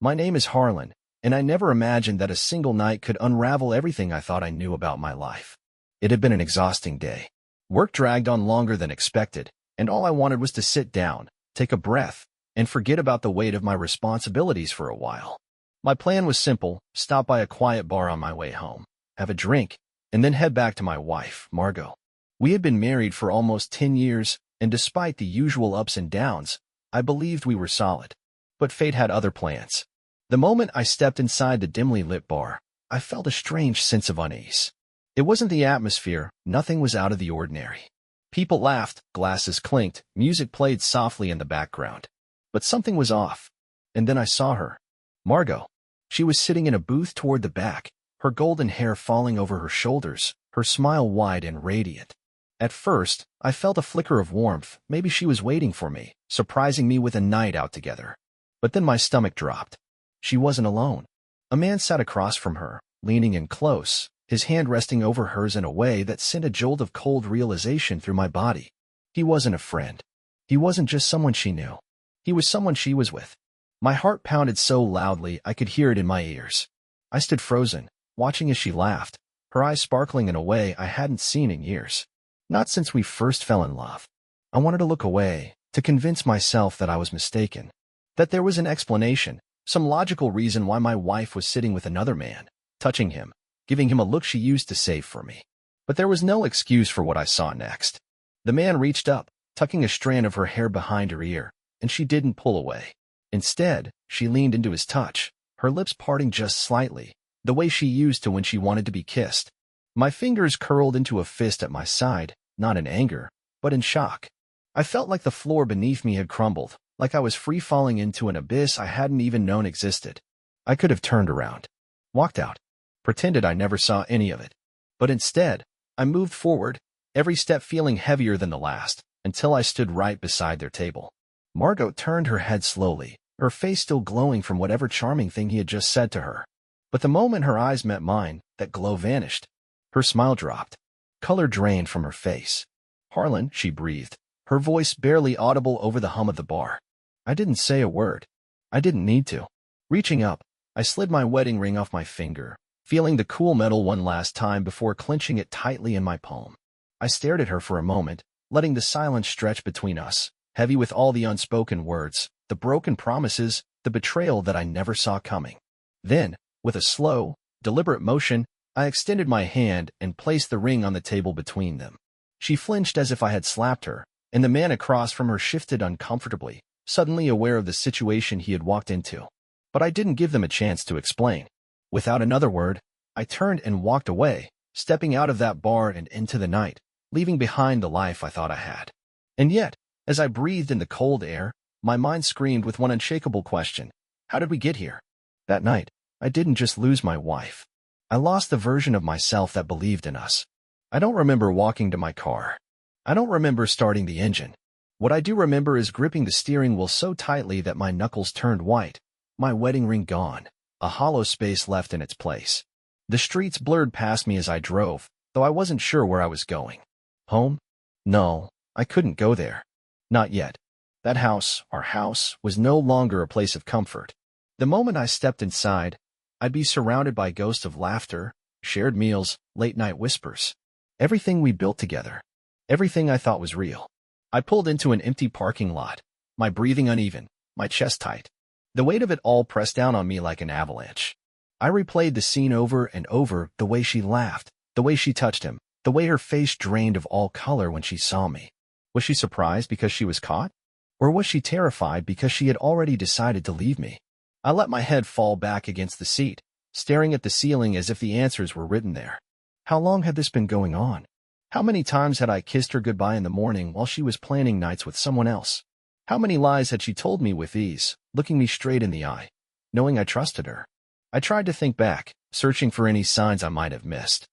My name is Harlen, and I never imagined that a single night could unravel everything I thought I knew about my life. It had been an exhausting day. Work dragged on longer than expected, and all I wanted was to sit down, take a breath, and forget about the weight of my responsibilities for a while. My plan was simple: stop by a quiet bar on my way home, have a drink, and then head back to my wife, Margo. We had been married for almost 10 years, and despite the usual ups and downs, I believed we were solid. But fate had other plans. The moment I stepped inside the dimly lit bar, I felt a strange sense of unease. It wasn't the atmosphere, nothing was out of the ordinary. People laughed, glasses clinked, music played softly in the background. But something was off. And then I saw her. Margo. She was sitting in a booth toward the back, her golden hair falling over her shoulders, her smile wide and radiant. At first, I felt a flicker of warmth. Maybe she was waiting for me, surprising me with a night out together. But then my stomach dropped. She wasn't alone. A man sat across from her, leaning in close, his hand resting over hers in a way that sent a jolt of cold realization through my body. He wasn't a friend. He wasn't just someone she knew. He was someone she was with. My heart pounded so loudly I could hear it in my ears. I stood frozen, watching as she laughed, her eyes sparkling in a way I hadn't seen in years. Not since we first fell in love. I wanted to look away, to convince myself that I was mistaken. That there was an explanation, some logical reason why my wife was sitting with another man, touching him, giving him a look she used to save for me. But there was no excuse for what I saw next. The man reached up, tucking a strand of her hair behind her ear, and she didn't pull away. Instead, she leaned into his touch, her lips parting just slightly, the way she used to when she wanted to be kissed. My fingers curled into a fist at my side, not in anger, but in shock. I felt like the floor beneath me had crumbled, like I was free-falling into an abyss I hadn't even known existed. I could have turned around, walked out, pretended I never saw any of it. But instead, I moved forward, every step feeling heavier than the last, until I stood right beside their table. Margo turned her head slowly, her face still glowing from whatever charming thing he had just said to her. But the moment her eyes met mine, that glow vanished. Her smile dropped. Color drained from her face. "Harlen," she breathed, her voice barely audible over the hum of the bar. I didn't say a word. I didn't need to. Reaching up, I slid my wedding ring off my finger, feeling the cool metal one last time before clenching it tightly in my palm. I stared at her for a moment, letting the silence stretch between us, heavy with all the unspoken words, the broken promises, the betrayal that I never saw coming. Then, with a slow, deliberate motion, I extended my hand and placed the ring on the table between them. She flinched as if I had slapped her, and the man across from her shifted uncomfortably, suddenly aware of the situation he had walked into. But I didn't give them a chance to explain. Without another word, I turned and walked away, stepping out of that bar and into the night, leaving behind the life I thought I had. And yet, as I breathed in the cold air, my mind screamed with one unshakable question: how did we get here? That night, I didn't just lose my wife. I lost the version of myself that believed in us. I don't remember walking to my car. I don't remember starting the engine. What I do remember is gripping the steering wheel so tightly that my knuckles turned white, my wedding ring gone, a hollow space left in its place. The streets blurred past me as I drove, though I wasn't sure where I was going. Home? No, I couldn't go there. Not yet. That house, our house, was no longer a place of comfort. The moment I stepped inside, I'd be surrounded by ghosts of laughter, shared meals, late-night whispers. Everything we built together. Everything I thought was real. I pulled into an empty parking lot, my breathing uneven, my chest tight. The weight of it all pressed down on me like an avalanche. I replayed the scene over and over, the way she laughed, the way she touched him, the way her face drained of all color when she saw me. Was she surprised because she was caught? Or was she terrified because she had already decided to leave me? I let my head fall back against the seat, staring at the ceiling as if the answers were written there. How long had this been going on? How many times had I kissed her goodbye in the morning while she was planning nights with someone else? How many lies had she told me with ease, looking me straight in the eye, knowing I trusted her? I tried to think back, searching for any signs I might have missed.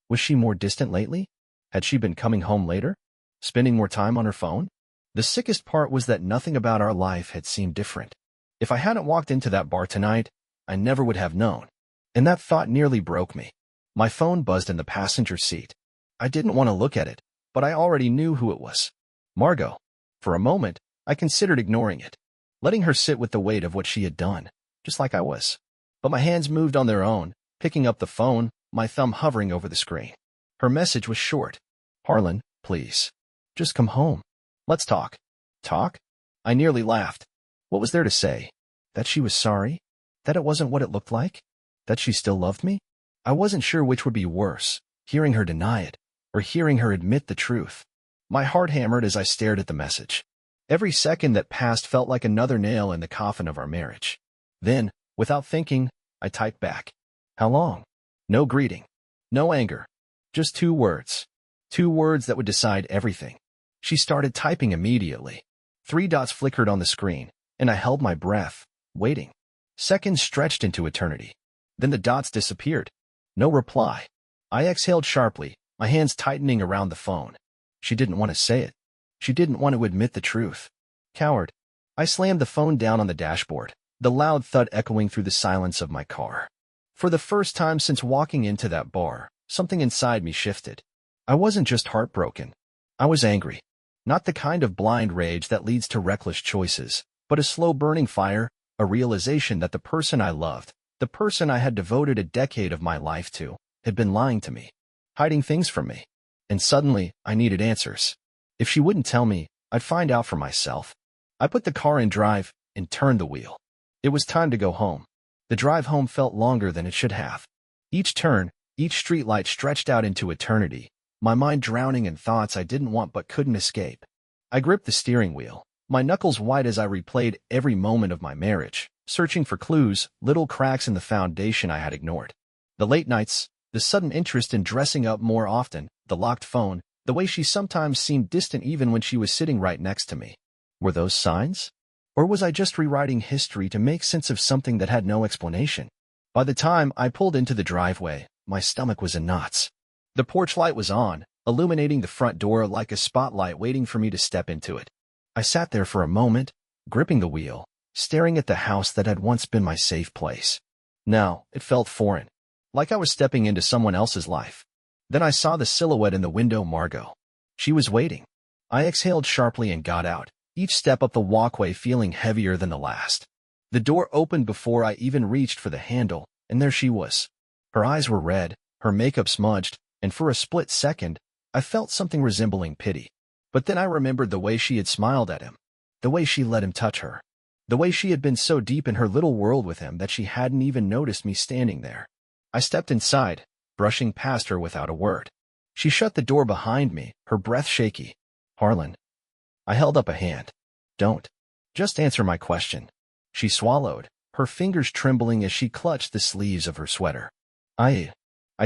Was she more distant lately? Had she been coming home later? Spending more time on her phone? The sickest part was that nothing about our life had seemed different. If I hadn't walked into that bar tonight, I never would have known. And that thought nearly broke me. My phone buzzed in the passenger seat. I didn't want to look at it, but I already knew who it was. Margo. For a moment, I considered ignoring it, letting her sit with the weight of what she had done. just like I was. But my hands moved on their own, picking up the phone, my thumb hovering over the screen. Her message was short. Harlen, please. Just come home. Let's talk. Talk? I nearly laughed. What was there to say? That she was sorry? That it wasn't what it looked like? That she still loved me? I wasn't sure which would be worse, hearing her deny it, or hearing her admit the truth. My heart hammered as I stared at the message. Every second that passed felt like another nail in the coffin of our marriage. Then, without thinking, I typed back. How long? No greeting. No anger. Just 2 words. 2 words that would decide everything. She started typing immediately. 3 dots flickered on the screen, and I held my breath, waiting. Seconds stretched into eternity. Then the dots disappeared. No reply. I exhaled sharply, my hands tightening around the phone. She didn't want to say it. She didn't want to admit the truth. Coward. I slammed the phone down on the dashboard, the loud thud echoing through the silence of my car. For the first time since walking into that bar, something inside me shifted. I wasn't just heartbroken. I was angry. Not the kind of blind rage that leads to reckless choices, but a slow-burning fire, a realization that the person I loved, the person I had devoted a decade of my life to, had been lying to me, hiding things from me. And suddenly, I needed answers. If she wouldn't tell me, I'd find out for myself. I put the car in drive and turned the wheel. It was time to go home. The drive home felt longer than it should have. Each turn, each streetlight stretched out into eternity, my mind drowning in thoughts I didn't want but couldn't escape. I gripped the steering wheel, my knuckles white as I replayed every moment of my marriage, searching for clues, little cracks in the foundation I had ignored. The late nights, the sudden interest in dressing up more often, the locked phone, the way she sometimes seemed distant even when she was sitting right next to me. Were those signs? Or was I just rewriting history to make sense of something that had no explanation? By the time I pulled into the driveway, my stomach was in knots. The porch light was on, illuminating the front door like a spotlight waiting for me to step into it. I sat there for a moment, gripping the wheel, staring at the house that had once been my safe place. Now, it felt foreign, like I was stepping into someone else's life. Then I saw the silhouette in the window, Margo. She was waiting. I exhaled sharply and got out, each step up the walkway feeling heavier than the last. The door opened before I even reached for the handle, and there she was. Her eyes were red, her makeup smudged, and for a split second, I felt something resembling pity. But then I remembered the way she had smiled at him, the way she let him touch her, the way she had been so deep in her little world with him that she hadn't even noticed me standing there. I stepped inside, brushing past her without a word. She shut the door behind me, her breath shaky. Harlen. I held up a hand. Don't. Just answer my question. She swallowed, her fingers trembling as she clutched the sleeves of her sweater. I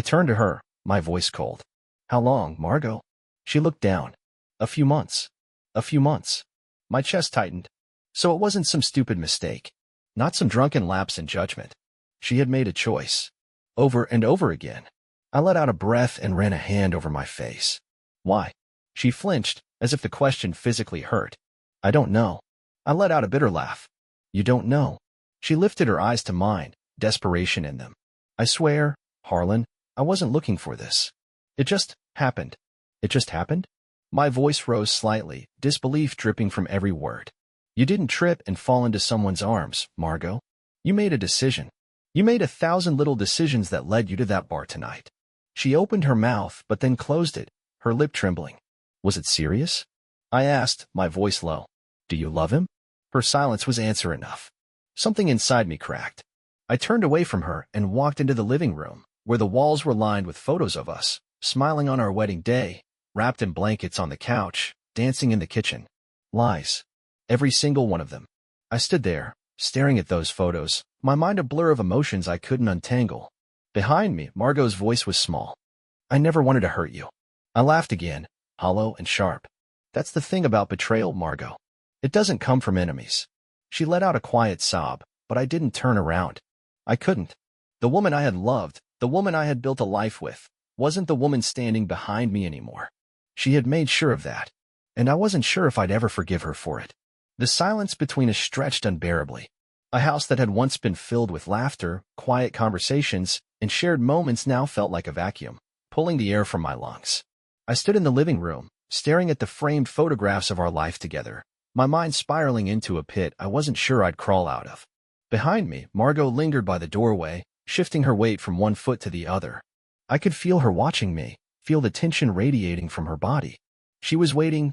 turned to her, my voice cold. How long, Margo? She looked down. A few months. A few months. My chest tightened. So it wasn't some stupid mistake. Not some drunken lapse in judgment. She had made a choice. Over and over again. I let out a breath and ran a hand over my face. Why? She flinched, as if the question physically hurt. I don't know. I let out a bitter laugh. You don't know. She lifted her eyes to mine, desperation in them. I swear, Harlen, I wasn't looking for this. It just happened. It just happened? My voice rose slightly, disbelief dripping from every word. You didn't trip and fall into someone's arms, Margo. You made a decision. You made 1,000 little decisions that led you to that bar tonight. She opened her mouth but then closed it, her lip trembling. Was it serious? I asked, my voice low. Do you love him? Her silence was answer enough. Something inside me cracked. I turned away from her and walked into the living room, where the walls were lined with photos of us, smiling on our wedding day, wrapped in blankets on the couch, dancing in the kitchen. Lies. Every single one of them. I stood there, staring at those photos, my mind a blur of emotions I couldn't untangle. Behind me, Margo's voice was small. I never wanted to hurt you. I laughed again, hollow and sharp. That's the thing about betrayal, Margo. It doesn't come from enemies. She let out a quiet sob, but I didn't turn around. I couldn't. The woman I had loved, the woman I had built a life with, wasn't the woman standing behind me anymore. She had made sure of that, and I wasn't sure if I'd ever forgive her for it. The silence between us stretched unbearably. A house that had once been filled with laughter, quiet conversations, and shared moments now felt like a vacuum, pulling the air from my lungs. I stood in the living room, staring at the framed photographs of our life together, my mind spiraling into a pit I wasn't sure I'd crawl out of. Behind me, Margo lingered by the doorway, shifting her weight from one foot to the other. I could feel her watching me, feel the tension radiating from her body. She was waiting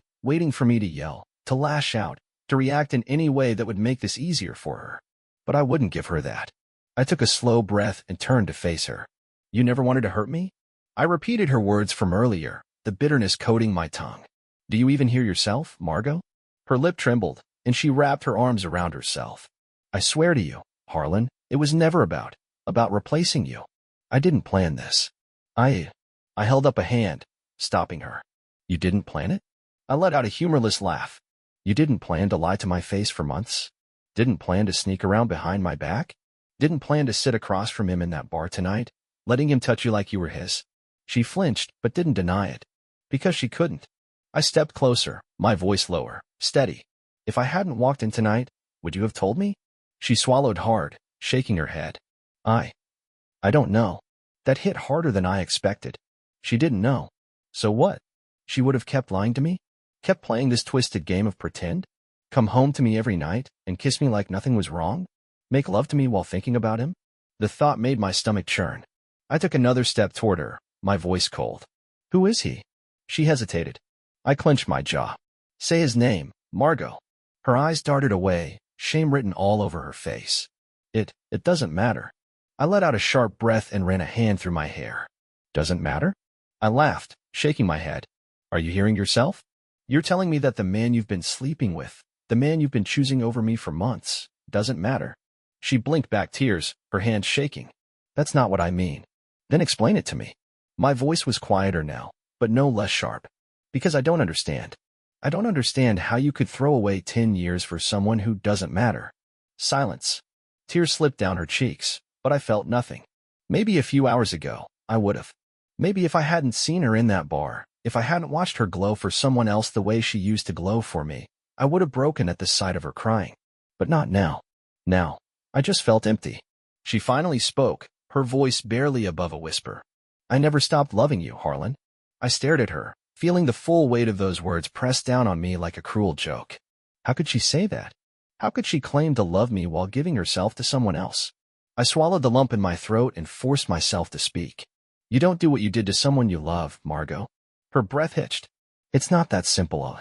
for me to yell, to lash out, to react in any way that would make this easier for her. But I wouldn't give her that. I took a slow breath and turned to face her. You never wanted to hurt me? I repeated her words from earlier, the bitterness coating my tongue. Do you even hear yourself, Margo? Her lip trembled, and she wrapped her arms around herself. I swear to you, Harlen, it was never about replacing you. I didn't plan this. I held up a hand, stopping her. You didn't plan it? I let out a humorless laugh. You didn't plan to lie to my face for months? Didn't plan to sneak around behind my back? Didn't plan to sit across from him in that bar tonight, letting him touch you like you were his? She flinched, but didn't deny it. Because she couldn't. I stepped closer, my voice lower, steady. If I hadn't walked in tonight, would you have told me? She swallowed hard, shaking her head. I don't know. That hit harder than I expected. She didn't know. So what? She would have kept lying to me? Kept playing this twisted game of pretend? Come home to me every night and kiss me like nothing was wrong? Make love to me while thinking about him? The thought made my stomach churn. I took another step toward her, my voice cold. Who is he? She hesitated. I clenched my jaw. Say his name, Margo. Her eyes darted away, shame written all over her face. It doesn't matter. I let out a sharp breath and ran a hand through my hair. Doesn't matter? I laughed, shaking my head. Are you hearing yourself? You're telling me that the man you've been sleeping with, the man you've been choosing over me for months, doesn't matter? She blinked back tears, her hands shaking. That's not what I mean. Then explain it to me. My voice was quieter now, but no less sharp. Because I don't understand. I don't understand how you could throw away 10 years for someone who doesn't matter. Silence. Tears slipped down her cheeks, but I felt nothing. Maybe a few hours ago, I would have. Maybe if I hadn't seen her in that bar, if I hadn't watched her glow for someone else the way she used to glow for me, I would have broken at the sight of her crying. But not now. Now, I just felt empty. She finally spoke, her voice barely above a whisper. I never stopped loving you, Harlen. I stared at her, feeling the full weight of those words pressed down on me like a cruel joke. How could she say that? How could she claim to love me while giving herself to someone else? I swallowed the lump in my throat and forced myself to speak. You don't do what you did to someone you love, Margo. Her breath hitched. It's not that simple.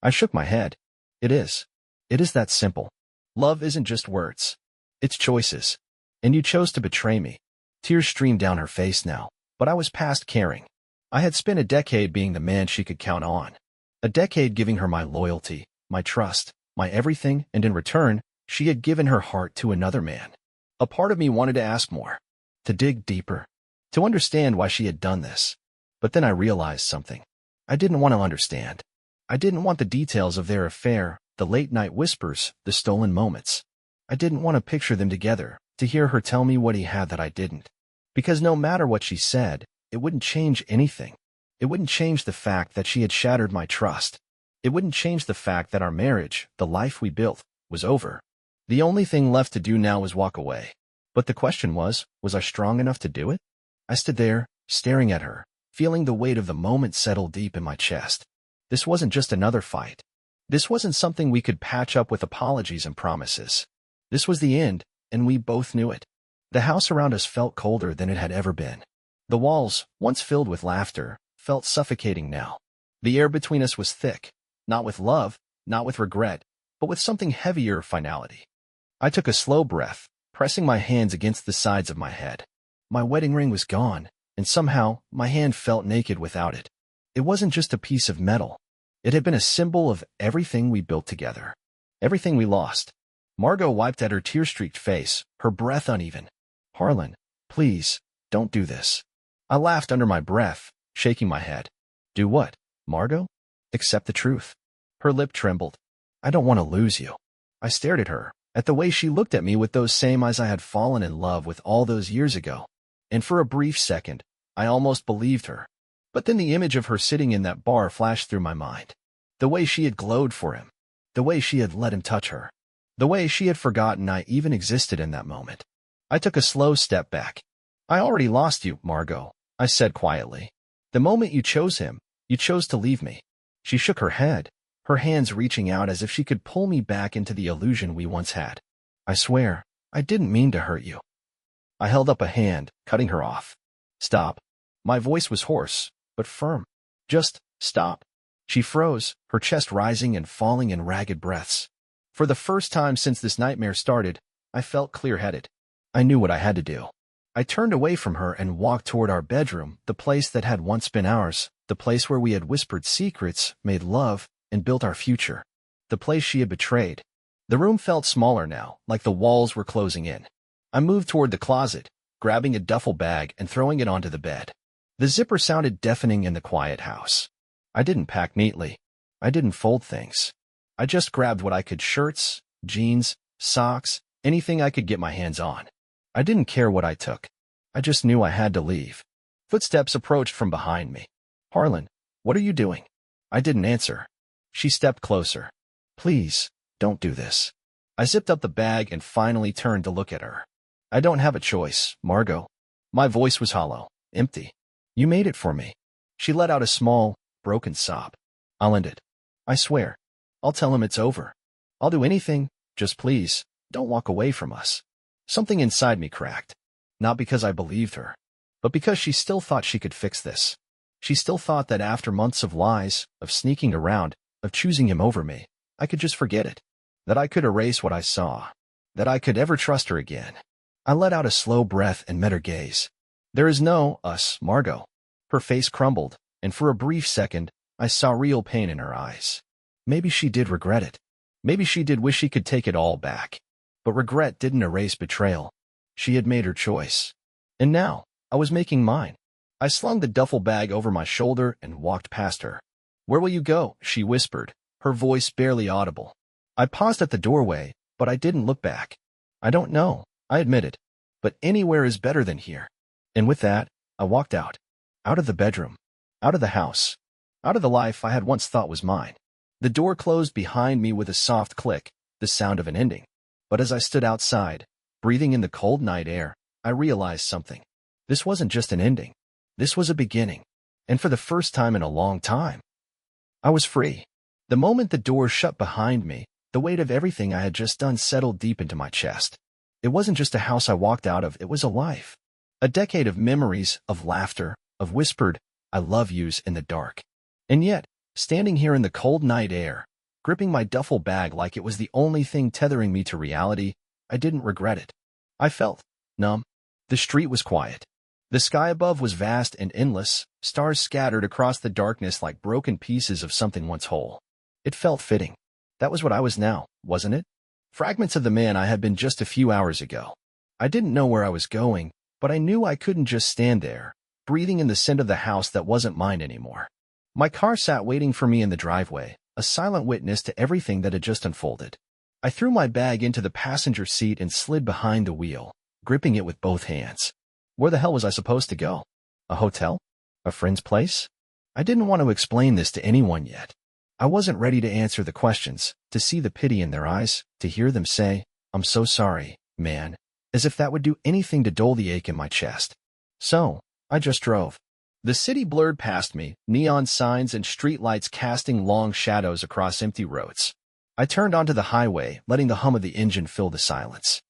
I shook my head. It is. It is that simple. Love isn't just words. It's choices. And you chose to betray me. Tears streamed down her face now, but I was past caring. I had spent a decade being the man she could count on. A decade giving her my loyalty, my trust, my everything, and in return, she had given her heart to another man. A part of me wanted to ask more, to dig deeper, to understand why she had done this. But then I realized something. I didn't want to understand. I didn't want the details of their affair, the late-night whispers, the stolen moments. I didn't want to picture them together, to hear her tell me what he had that I didn't. Because no matter what she said, it wouldn't change anything. It wouldn't change the fact that she had shattered my trust. It wouldn't change the fact that our marriage, the life we built, was over. The only thing left to do now was walk away. But the question was I strong enough to do it? I stood there, staring at her, feeling the weight of the moment settle deep in my chest. This wasn't just another fight. This wasn't something we could patch up with apologies and promises. This was the end, and we both knew it. The house around us felt colder than it had ever been. The walls, once filled with laughter, felt suffocating now. The air between us was thick, not with love, not with regret, but with something heavier finality. I took a slow breath, pressing my hands against the sides of my head. My wedding ring was gone, and somehow my hand felt naked without it. It wasn't just a piece of metal. It had been a symbol of everything we built together. Everything we lost. Margo wiped at her tear-streaked face, her breath uneven. Harlen, please, don't do this. I laughed under my breath, shaking my head. Do what, Margo? Accept the truth. Her lip trembled. I don't want to lose you. I stared at her, at the way she looked at me with those same eyes I had fallen in love with all those years ago. And for a brief second, I almost believed her. But then the image of her sitting in that bar flashed through my mind. The way she had glowed for him. The way she had let him touch her. The way she had forgotten I even existed in that moment. I took a slow step back. I already lost you, Margo, I said quietly. The moment you chose him, you chose to leave me. She shook her head, her hands reaching out as if she could pull me back into the illusion we once had. I swear I didn't mean to hurt you. I held up a hand, cutting her off. Stop. My voice was hoarse, but firm. Just stop. She froze, her chest rising and falling in ragged breaths. For the first time since this nightmare started, I felt clear-headed. I knew what I had to do. I turned away from her and walked toward our bedroom, the place that had once been ours, the place where we had whispered secrets, made love, and built our future. The place she had betrayed. The room felt smaller now, like the walls were closing in. I moved toward the closet, grabbing a duffel bag and throwing it onto the bed. The zipper sounded deafening in the quiet house. I didn't pack neatly. I didn't fold things. I just grabbed what I could: shirts, jeans, socks, anything I could get my hands on. I didn't care what I took. I just knew I had to leave. Footsteps approached from behind me. Harlen, what are you doing? I didn't answer. She stepped closer. Please, don't do this. I zipped up the bag and finally turned to look at her. I don't have a choice, Margo. My voice was hollow, empty. You made it for me. She let out a small, broken sob. I'll end it. I swear. I'll tell him it's over. I'll do anything, just please, don't walk away from us. Something inside me cracked. Not because I believed her, but because she still thought she could fix this. She still thought that after months of lies, of sneaking around, of choosing him over me, I could just forget it. That I could erase what I saw. That I could ever trust her again. I let out a slow breath and met her gaze. There is no us, Margo. Her face crumbled, and for a brief second, I saw real pain in her eyes. Maybe she did regret it. Maybe she did wish she could take it all back. But regret didn't erase betrayal. She had made her choice. And now, I was making mine. I slung the duffel bag over my shoulder and walked past her. Where will you go? She whispered, her voice barely audible. I paused at the doorway, but I didn't look back. I don't know, I admitted. But anywhere is better than here. And with that, I walked out. Out of the bedroom. Out of the house. Out of the life I had once thought was mine. The door closed behind me with a soft click, the sound of an ending. But as I stood outside, breathing in the cold night air, I realized something. This wasn't just an ending. This was a beginning. And for the first time in a long time, I was free. The moment the door shut behind me, the weight of everything I had just done settled deep into my chest. It wasn't just a house I walked out of, it was a life. A decade of memories, of laughter, of whispered, I love yous in the dark. And yet, standing here in the cold night air, gripping my duffel bag like it was the only thing tethering me to reality, I didn't regret it. I felt numb. The street was quiet. The sky above was vast and endless, stars scattered across the darkness like broken pieces of something once whole. It felt fitting. That was what I was now, wasn't it? Fragments of the man I had been just a few hours ago. I didn't know where I was going, but I knew I couldn't just stand there, breathing in the scent of the house that wasn't mine anymore. My car sat waiting for me in the driveway, a silent witness to everything that had just unfolded. I threw my bag into the passenger seat and slid behind the wheel, gripping it with both hands. Where the hell was I supposed to go? A hotel? A friend's place? I didn't want to explain this to anyone yet. I wasn't ready to answer the questions, to see the pity in their eyes, to hear them say, I'm so sorry, man, as if that would do anything to dull the ache in my chest. So, I just drove. The city blurred past me, neon signs and streetlights casting long shadows across empty roads. I turned onto the highway, letting the hum of the engine fill the silence.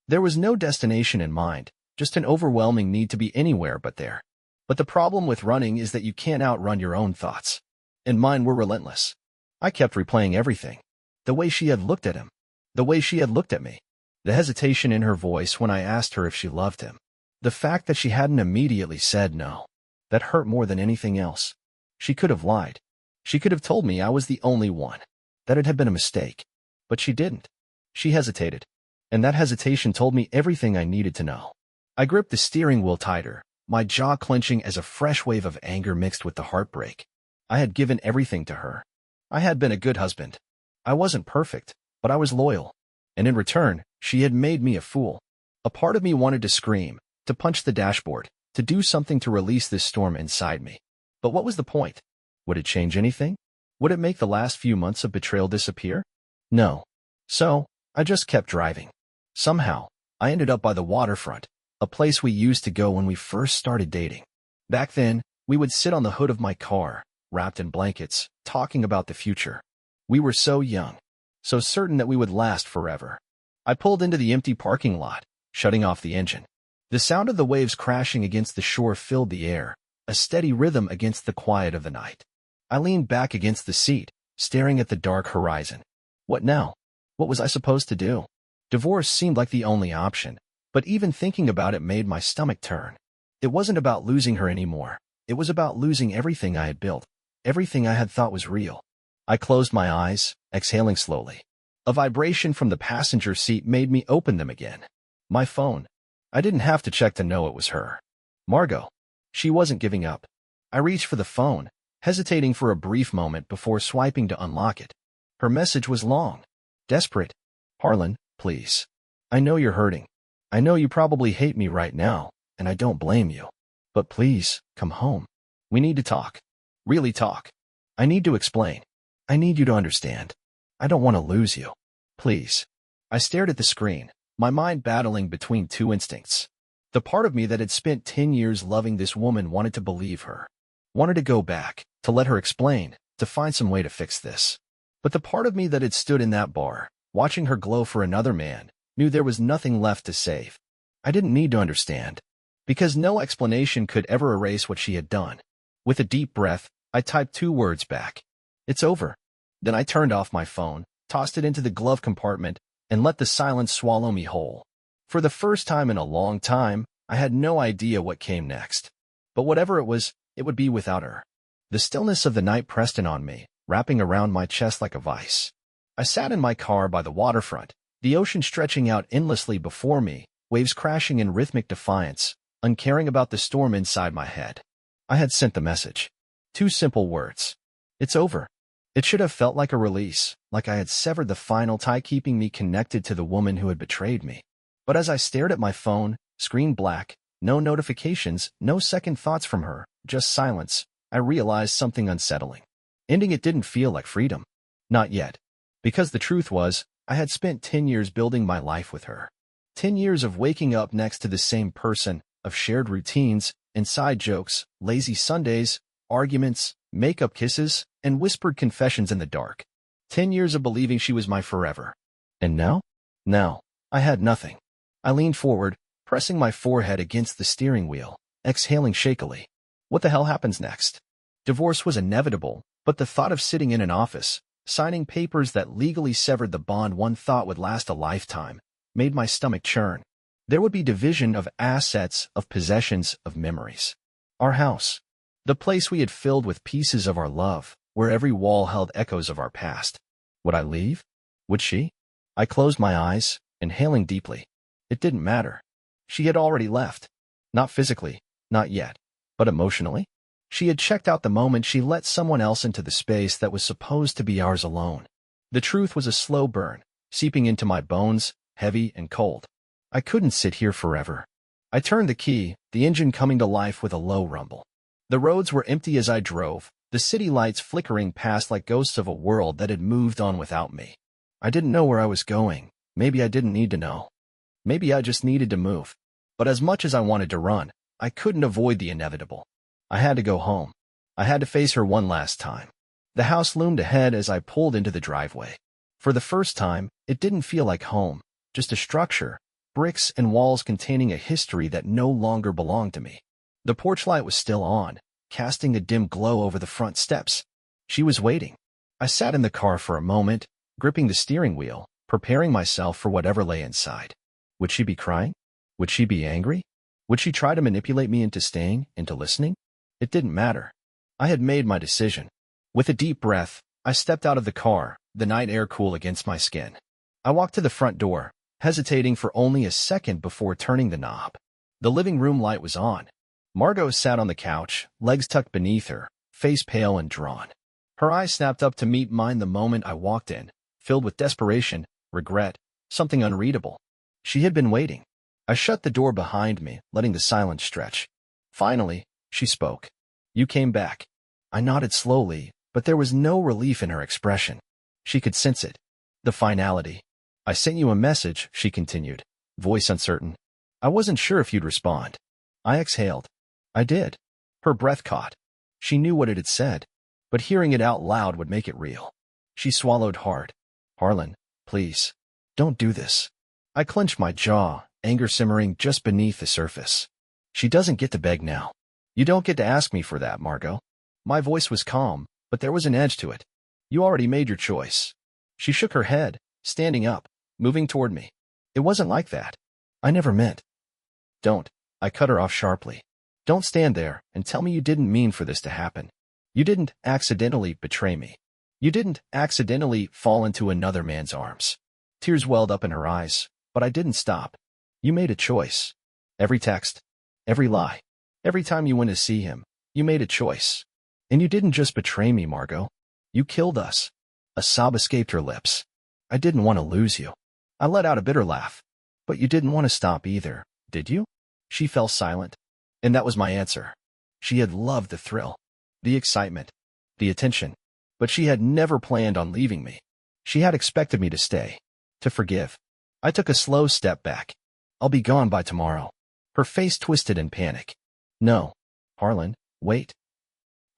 There was no destination in mind, just an overwhelming need to be anywhere but there. But the problem with running is that you can't outrun your own thoughts. And mine were relentless. I kept replaying everything. The way she had looked at him. The way she had looked at me. The hesitation in her voice when I asked her if she loved him. The fact that she hadn't immediately said no. That hurt more than anything else. She could have lied. She could have told me I was the only one. That it had been a mistake. But she didn't. She hesitated. And that hesitation told me everything I needed to know. I gripped the steering wheel tighter, my jaw clenching as a fresh wave of anger mixed with the heartbreak. I had given everything to her. I had been a good husband. I wasn't perfect, but I was loyal. And in return, she had made me a fool. A part of me wanted to scream, to punch the dashboard, to do something to release this storm inside me. But what was the point? Would it change anything? Would it make the last few months of betrayal disappear? No. So, I just kept driving. Somehow, I ended up by the waterfront, a place we used to go when we first started dating. Back then, we would sit on the hood of my car, wrapped in blankets, talking about the future. We were so young, so certain that we would last forever. I pulled into the empty parking lot, shutting off the engine. The sound of the waves crashing against the shore filled the air, a steady rhythm against the quiet of the night. I leaned back against the seat, staring at the dark horizon. What now? What was I supposed to do? Divorce seemed like the only option, but even thinking about it made my stomach turn. It wasn't about losing her anymore. It was about losing everything I had built, everything I had thought was real. I closed my eyes, exhaling slowly. A vibration from the passenger seat made me open them again. My phone. I didn't have to check to know it was her. Margo. She wasn't giving up. I reached for the phone, hesitating for a brief moment before swiping to unlock it. Her message was long. Desperate. Harlen, please. I know you're hurting. I know you probably hate me right now, and I don't blame you. But please, come home. We need to talk. Really talk. I need to explain. I need you to understand. I don't want to lose you. Please. I stared at the screen, my mind battling between two instincts. The part of me that had spent 10 years loving this woman wanted to believe her. Wanted to go back, to let her explain, to find some way to fix this. But the part of me that had stood in that bar, watching her glow for another man, knew there was nothing left to save. I didn't need to understand, because no explanation could ever erase what she had done. With a deep breath, I typed 2 words back. It's over. Then I turned off my phone, tossed it into the glove compartment, and let the silence swallow me whole. For the first time in a long time, I had no idea what came next. But whatever it would be without her. The stillness of the night pressed in on me, wrapping around my chest like a vice. I sat in my car by the waterfront, the ocean stretching out endlessly before me, waves crashing in rhythmic defiance, uncaring about the storm inside my head. I had sent the message. 2 simple words. It's over. It should have felt like a release, like I had severed the final tie keeping me connected to the woman who had betrayed me. But as I stared at my phone, screen black, no notifications, no second thoughts from her, just silence, I realized something unsettling. Ending it didn't feel like freedom. Not yet. Because the truth was, I had spent 10 years building my life with her. 10 years of waking up next to the same person, of shared routines, inside jokes, lazy Sundays, arguments, makeup kisses, and whispered confessions in the dark. 10 years of believing she was my forever. And now? Now, I had nothing. I leaned forward, pressing my forehead against the steering wheel, exhaling shakily. What the hell happens next? Divorce was inevitable, but the thought of sitting in an office, signing papers that legally severed the bond one thought would last a lifetime, made my stomach churn. There would be division of assets, of possessions, of memories. Our house. The place we had filled with pieces of our love, where every wall held echoes of our past. Would I leave? Would she? I closed my eyes, inhaling deeply. It didn't matter. She had already left. Not physically, not yet, but emotionally. She had checked out the moment she let someone else into the space that was supposed to be ours alone. The truth was a slow burn, seeping into my bones, heavy and cold. I couldn't sit here forever. I turned the key, the engine coming to life with a low rumble. The roads were empty as I drove, the city lights flickering past like ghosts of a world that had moved on without me. I didn't know where I was going. Maybe I didn't need to know. Maybe I just needed to move. But as much as I wanted to run, I couldn't avoid the inevitable. I had to go home. I had to face her one last time. The house loomed ahead as I pulled into the driveway. For the first time, it didn't feel like home, just a structure, bricks and walls containing a history that no longer belonged to me. The porch light was still on, casting a dim glow over the front steps. She was waiting. I sat in the car for a moment, gripping the steering wheel, preparing myself for whatever lay inside. Would she be crying? Would she be angry? Would she try to manipulate me into staying, into listening? It didn't matter. I had made my decision. With a deep breath, I stepped out of the car, the night air cool against my skin. I walked to the front door, hesitating for only a second before turning the knob. The living room light was on. Margo sat on the couch, legs tucked beneath her, face pale and drawn. Her eyes snapped up to meet mine the moment I walked in, filled with desperation, regret, something unreadable. She had been waiting. I shut the door behind me, letting the silence stretch. Finally, she spoke. You came back. I nodded slowly, but there was no relief in her expression. She could sense it. The finality. I sent you a message, she continued, voice uncertain. I wasn't sure if you'd respond. I exhaled. I did. Her breath caught. She knew what it had said, but hearing it out loud would make it real. She swallowed hard. Harlen, please, don't do this. I clenched my jaw, anger simmering just beneath the surface. She doesn't get to beg now. You don't get to ask me for that, Margo. My voice was calm, but there was an edge to it. You already made your choice. She shook her head, standing up, moving toward me. It wasn't like that. I never meant. Don't. I cut her off sharply. Don't stand there and tell me you didn't mean for this to happen. You didn't accidentally betray me. You didn't accidentally fall into another man's arms. Tears welled up in her eyes, but I didn't stop. You made a choice. Every text, every lie, every time you went to see him, you made a choice. And you didn't just betray me, Margo. You killed us. A sob escaped her lips. I didn't want to lose you. I let out a bitter laugh. But you didn't want to stop either, did you? She fell silent. And that was my answer. She had loved the thrill, the excitement, the attention. But she had never planned on leaving me. She had expected me to stay, to forgive. I took a slow step back. I'll be gone by tomorrow. Her face twisted in panic. No. Harlen, wait.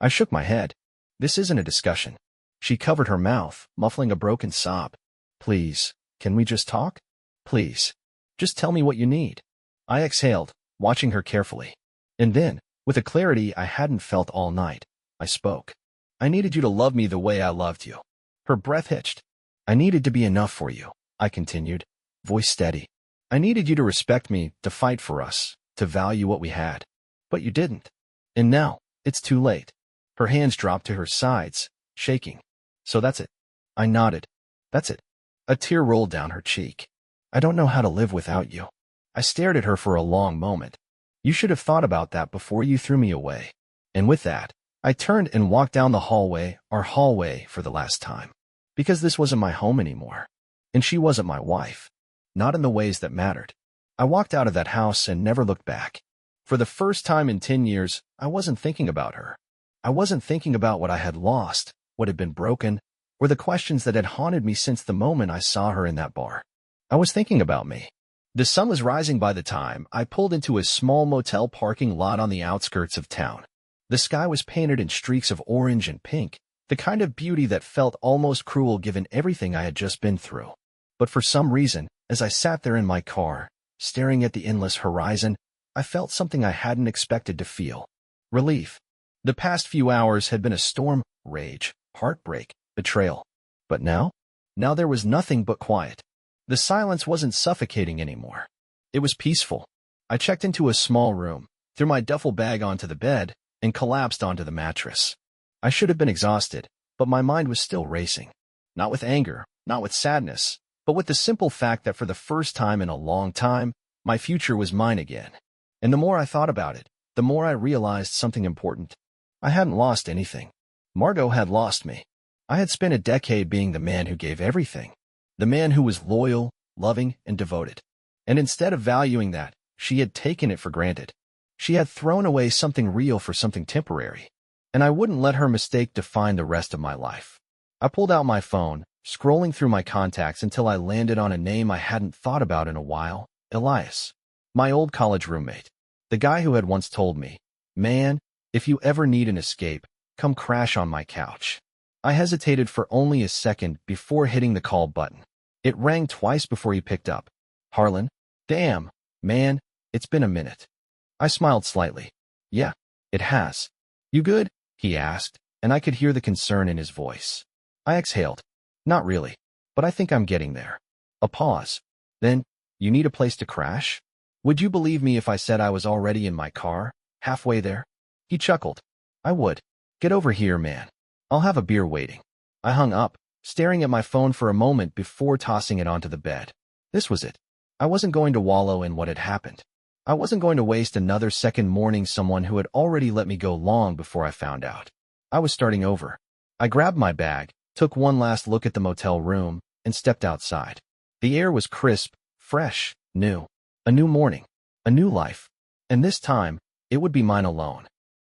I shook my head. This isn't a discussion. She covered her mouth, muffling a broken sob. Please, can we just talk? Please. Just tell me what you need. I exhaled, watching her carefully. And then, with a clarity I hadn't felt all night, I spoke. I needed you to love me the way I loved you. Her breath hitched. I needed to be enough for you, I continued, voice steady. I needed you to respect me, to fight for us, to value what we had. But you didn't. And now, it's too late. Her hands dropped to her sides, shaking. So that's it. I nodded. That's it. A tear rolled down her cheek. I don't know how to live without you. I stared at her for a long moment. You should have thought about that before you threw me away. And with that, I turned and walked down the hallway, our hallway, for the last time. Because this wasn't my home anymore. And she wasn't my wife. Not in the ways that mattered. I walked out of that house and never looked back. For the first time in 10 years, I wasn't thinking about her. I wasn't thinking about what I had lost, what had been broken, or the questions that had haunted me since the moment I saw her in that bar. I was thinking about me. The sun was rising by the time I pulled into a small motel parking lot on the outskirts of town. The sky was painted in streaks of orange and pink, the kind of beauty that felt almost cruel given everything I had just been through. But for some reason, as I sat there in my car, staring at the endless horizon, I felt something I hadn't expected to feel. Relief. The past few hours had been a storm, rage, heartbreak, betrayal. But now there was nothing but quiet. The silence wasn't suffocating anymore. It was peaceful. I checked into a small room, threw my duffel bag onto the bed, and collapsed onto the mattress. I should have been exhausted, but my mind was still racing. Not with anger, not with sadness, but with the simple fact that for the first time in a long time, my future was mine again. And the more I thought about it, the more I realized something important. I hadn't lost anything. Margo had lost me. I had spent a decade being the man who gave everything. The man who was loyal, loving, and devoted. And instead of valuing that, she had taken it for granted. She had thrown away something real for something temporary. And I wouldn't let her mistake define the rest of my life. I pulled out my phone, scrolling through my contacts until I landed on a name I hadn't thought about in a while, Elias. My old college roommate. The guy who had once told me, "Man, if you ever need an escape, come crash on my couch." I hesitated for only a second before hitting the call button. It rang twice before he picked up. Harlen? Damn, man, it's been a minute. I smiled slightly. Yeah, it has. You good? He asked, and I could hear the concern in his voice. I exhaled. Not really, but I think I'm getting there. A pause. Then, you need a place to crash? Would you believe me if I said I was already in my car, halfway there? He chuckled. I would. Get over here, man. I'll have a beer waiting. I hung up, staring at my phone for a moment before tossing it onto the bed. This was it. I wasn't going to wallow in what had happened. I wasn't going to waste another second mourning someone who had already let me go long before I found out. I was starting over. I grabbed my bag, took one last look at the motel room, and stepped outside. The air was crisp, fresh, new. A new morning. A new life. And this time, it would be mine alone.